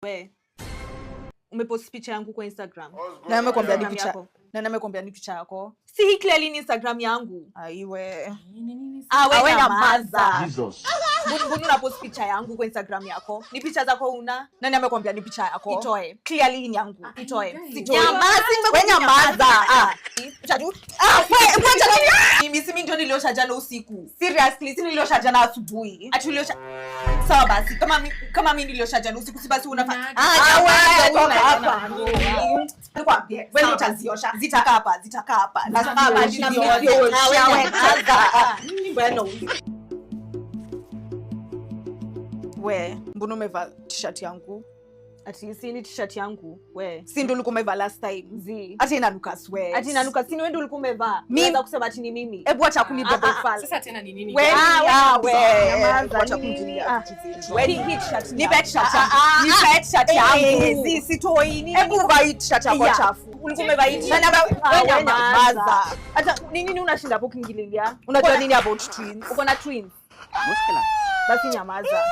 We. Umepost picha yangu kwa Instagram. Na nimekwambia ni picha. Na nimekwambia ni picha yako. Si hii clearly ni Instagram yangu. Aiwe. Wewe nyamaza. Jesus. Mbona unapost picha yangu kwa Instagram yako? Ni picha zako una? Nani amekwambia ni picha yako? Itoe. Clearly ni yangu. Itoe. Nyamaza, wewe nyamaza. Mimi ndio niliosha jana usiku. Seriously, si niliosha jana asubuhi. Ati uliosha. Sawa basi, kama mimi niliosha jana usiku si basi unafanya. Wewe toka hapa. Nikwambie, wewe utaziosha. Zitakaa hapa. Lazima hadi na mimi wewe, mbona umevaa t-shirt yangu? Ati si ni t-shirt yangu. We. Si ndio ulikuwa umevaa last time? Zi. Ati inanuka sweat. Ati inanuka si wewe ndio ulikuwa umevaa. Unaweza kusema ati ni mimi. Hebu acha kunibeba ufala. Sasa tena ni nini? Wewe nyamaza. acha kunjilia. Wewe ni t-shirt. Ni t-shirt. Ni t-shirt yangu. Si sitoi nini? Hebu vaa t-shirt yako chafu. Ulikuwa umevaa hii. Wewe nyamaza. Hata nini unashinda hapo kuingililia? Unajua nini about twins? Uko na twins? Mushkila. Basi nyamaza.